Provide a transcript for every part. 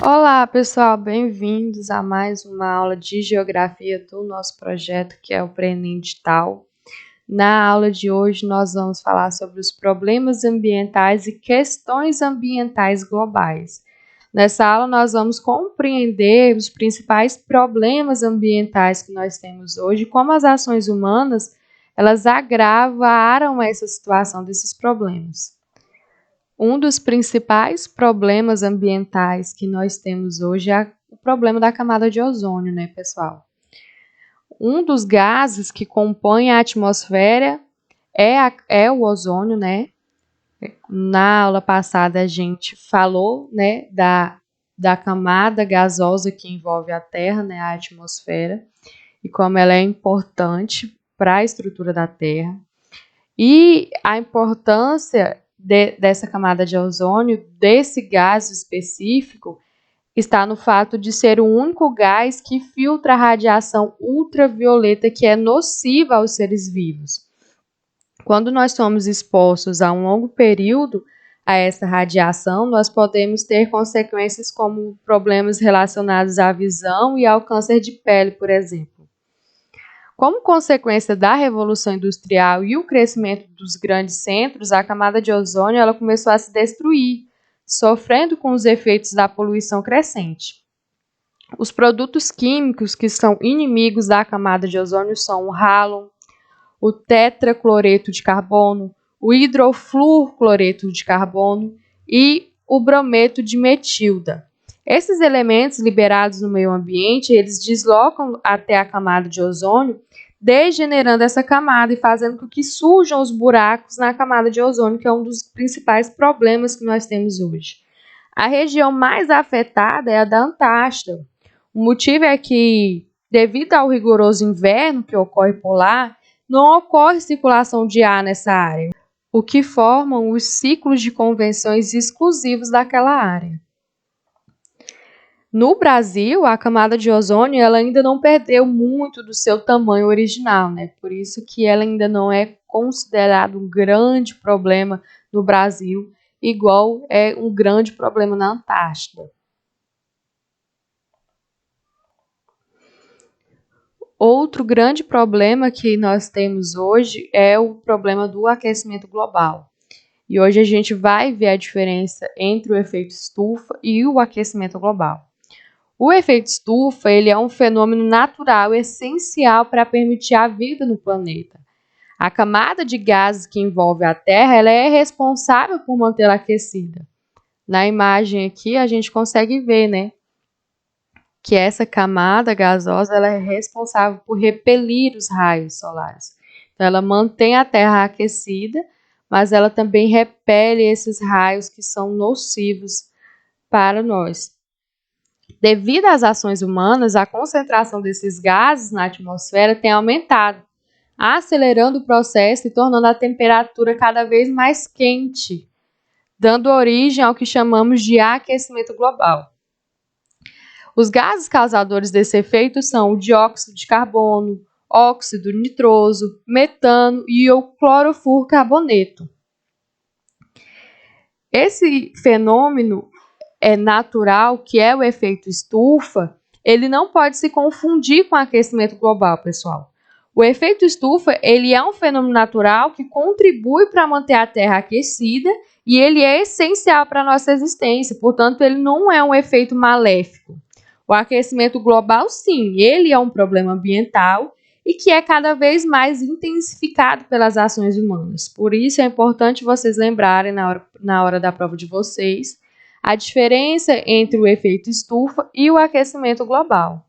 Olá, pessoal, bem-vindos a mais uma aula de Geografia do nosso projeto, que é o Preenem Digital. Na aula de hoje, nós vamos falar sobre os problemas ambientais e questões ambientais globais. Nessa aula, nós vamos compreender os principais problemas ambientais que nós temos hoje, como as ações humanas, elas agravaram essa situação desses problemas. Um dos principais problemas ambientais que nós temos hoje é o problema da camada de ozônio, né, pessoal? Um dos gases que compõem a atmosfera é o ozônio, né? Na aula passada a gente falou, né, da camada gasosa que envolve a Terra, né, a atmosfera, e como ela é importante para a estrutura da Terra. E a importância dessa camada de ozônio, desse gás específico, está no fato de ser o único gás que filtra a radiação ultravioleta que é nociva aos seres vivos. Quando nós somos expostos a um longo período a essa radiação, nós podemos ter consequências como problemas relacionados à visão e ao câncer de pele, por exemplo. Como consequência da Revolução Industrial e o crescimento dos grandes centros, a camada de ozônio ela começou a se destruir, sofrendo com os efeitos da poluição crescente. Os produtos químicos que são inimigos da camada de ozônio são o halon, o tetracloreto de carbono, o hidrofluorcloreto de carbono e o brometo de metilda. Esses elementos liberados no meio ambiente, eles deslocam até a camada de ozônio, degenerando essa camada e fazendo com que surjam os buracos na camada de ozônio, que é um dos principais problemas que nós temos hoje. A região mais afetada é a da Antártida. O motivo é que, devido ao rigoroso inverno que ocorre por lá, não ocorre circulação de ar nessa área, o que formam os ciclos de convecções exclusivos daquela área. No Brasil, a camada de ozônio ela ainda não perdeu muito do seu tamanho original, né? Por isso que ela ainda não é considerado um grande problema no Brasil, igual é um grande problema na Antártida. Outro grande problema que nós temos hoje é o problema do aquecimento global. E hoje a gente vai ver a diferença entre o efeito estufa e o aquecimento global. O efeito estufa ele é um fenômeno natural essencial para permitir a vida no planeta. A camada de gases que envolve a Terra ela é responsável por mantê-la aquecida. Na imagem aqui a gente consegue ver, né, que essa camada gasosa ela é responsável por repelir os raios solares. Então, ela mantém a Terra aquecida, mas ela também repele esses raios que são nocivos para nós. Devido às ações humanas, a concentração desses gases na atmosfera tem aumentado, acelerando o processo e tornando a temperatura cada vez mais quente, dando origem ao que chamamos de aquecimento global. Os gases causadores desse efeito são o dióxido de carbono, óxido nitroso, metano e o clorofluorcarboneto. Esse fenômeno natural, que é o efeito estufa, ele não pode se confundir com o aquecimento global, pessoal. O efeito estufa ele é um fenômeno natural que contribui para manter a Terra aquecida e ele é essencial para a nossa existência, portanto, ele não é um efeito maléfico. O aquecimento global, sim, ele é um problema ambiental e que é cada vez mais intensificado pelas ações humanas. Por isso é importante vocês lembrarem na hora da prova de vocês a diferença entre o efeito estufa e o aquecimento global.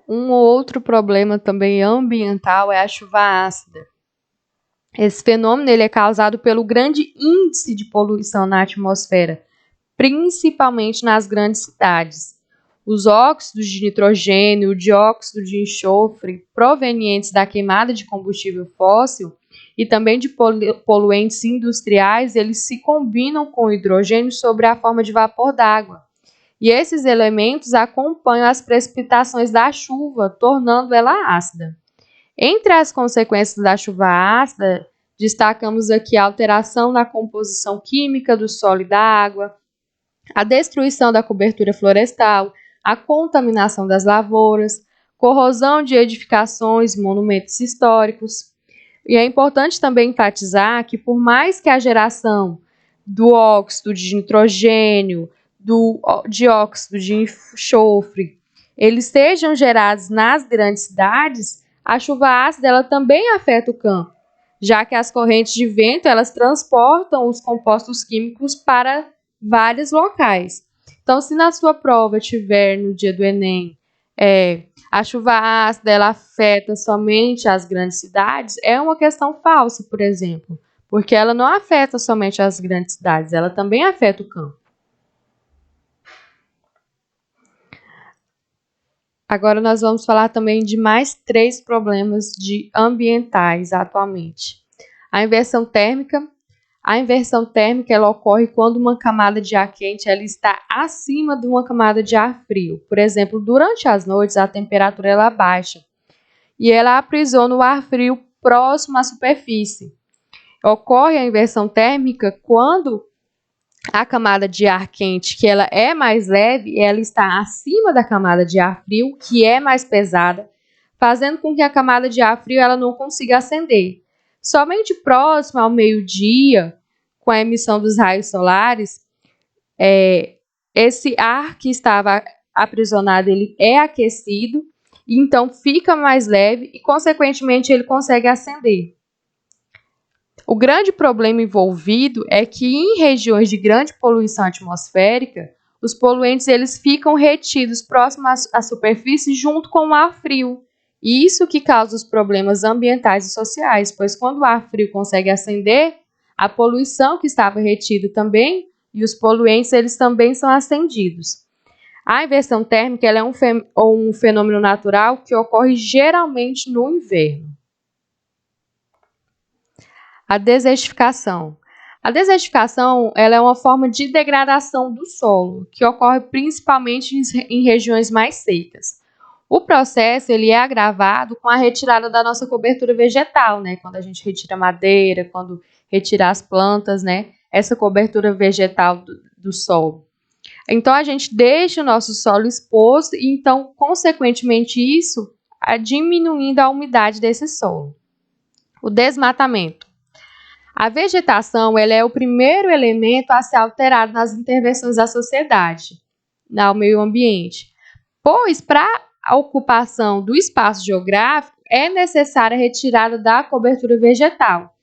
Um outro problema também ambiental é a chuva ácida. Esse fenômeno ele é causado pelo grande índice de poluição na atmosfera, principalmente nas grandes cidades. Os óxidos de nitrogênio, o dióxido de enxofre provenientes da queimada de combustível fóssil e também de poluentes industriais, eles se combinam com o hidrogênio sob a forma de vapor d'água. E esses elementos acompanham as precipitações da chuva, tornando ela ácida. Entre as consequências da chuva ácida, destacamos aqui a alteração na composição química do solo e da água, a destruição da cobertura florestal, a contaminação das lavouras, corrosão de edificações e monumentos históricos. E é importante também enfatizar que, por mais que a geração do óxido de nitrogênio, do dióxido de enxofre, eles sejam gerados nas grandes cidades, a chuva ácida ela também afeta o campo, já que as correntes de vento elas transportam os compostos químicos para vários locais. Então, se na sua prova tiver no dia do Enem, a chuva ácida ela afeta somente as grandes cidades, é uma questão falsa, por exemplo, porque ela não afeta somente as grandes cidades, ela também afeta o campo. Agora nós vamos falar também de mais 3 problemas ambientais atualmente. A inversão térmica. A inversão térmica ela ocorre quando uma camada de ar quente ela está acima de uma camada de ar frio. Por exemplo, durante as noites a temperatura ela baixa e ela aprisiona o ar frio próximo à superfície. Ocorre a inversão térmica quando a camada de ar quente, que ela é mais leve, ela está acima da camada de ar frio, que é mais pesada, fazendo com que a camada de ar frio ela não consiga ascender. Somente próximo ao meio-dia, com a emissão dos raios solares, esse ar que estava aprisionado ele é aquecido, então fica mais leve e, consequentemente, ele consegue ascender. O grande problema envolvido é que em regiões de grande poluição atmosférica, os poluentes eles ficam retidos próximos à superfície junto com o ar frio. E isso que causa os problemas ambientais e sociais, pois quando o ar frio consegue ascender, a poluição que estava retida também e os poluentes eles também são ascendidos. A inversão térmica ela é um fenômeno natural que ocorre geralmente no inverno. A desertificação. A desertificação ela é uma forma de degradação do solo, que ocorre principalmente em regiões mais secas. O processo ele é agravado com a retirada da nossa cobertura vegetal, né? Quando a gente retira madeira, quando retira as plantas, né? Essa cobertura vegetal do solo. Então, a gente deixa o nosso solo exposto e, então, consequentemente, isso diminuindo a umidade desse solo. O desmatamento. A vegetação ela é o primeiro elemento a ser alterado nas intervenções da sociedade, ao meio ambiente, pois para a ocupação do espaço geográfico é necessária a retirada da cobertura vegetal.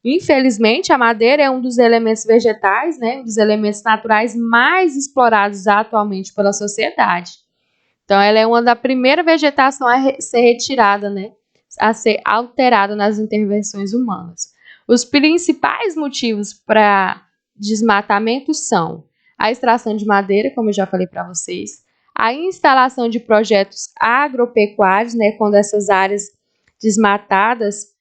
Infelizmente, a madeira é um dos elementos vegetais, né, um dos elementos naturais mais explorados atualmente pela sociedade. Então, ela é uma da primeira vegetação a ser retirada, né, a ser alterada nas intervenções humanas. Os principais motivos para desmatamento são a extração de madeira, como eu já falei para vocês, a instalação de projetos agropecuários, né, quando essas áreas desmatadas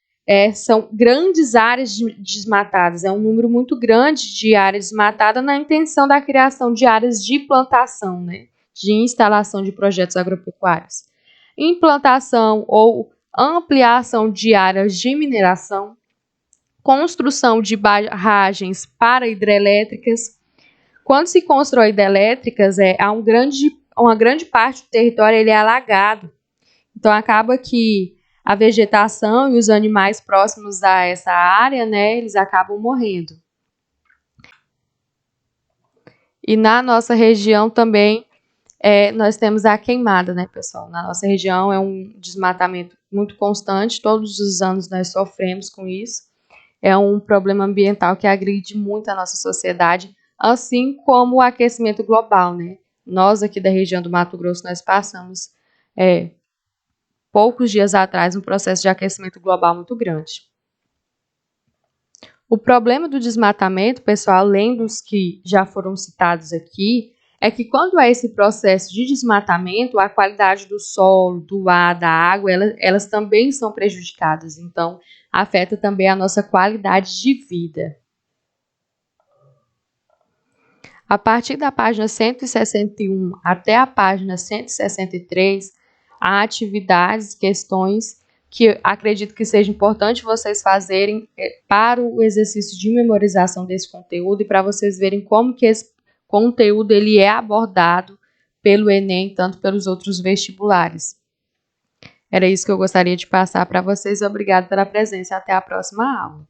são grandes áreas desmatadas, é um número muito grande de áreas desmatadas na intenção da criação de áreas de plantação, né, de instalação de projetos agropecuários. Implantação ou ampliação de áreas de mineração, construção de barragens para hidrelétricas. Quando se constrói hidrelétricas, uma grande parte do território ele é alagado. Então, acaba que a vegetação e os animais próximos a essa área, né, eles acabam morrendo. E na nossa região também, nós temos a queimada, né, pessoal? Na nossa região é um desmatamento muito constante, todos os anos nós sofremos com isso. É um problema ambiental que agride muito a nossa sociedade, assim como o aquecimento global, né? Nós aqui da região do Mato Grosso, nós passamos poucos dias atrás um processo de aquecimento global muito grande. O problema do desmatamento, pessoal, além dos que já foram citados aqui, é que quando há esse processo de desmatamento, a qualidade do solo, do ar, da água, elas também são prejudicadas. Então, afeta também a nossa qualidade de vida. A partir da página 161 até a página 163, há atividades, questões que acredito que seja importante vocês fazerem para o exercício de memorização desse conteúdo e para vocês verem como conteúdo ele é abordado pelo Enem, tanto pelos outros vestibulares. Era isso que eu gostaria de passar para vocês. Obrigada pela presença. Até a próxima aula.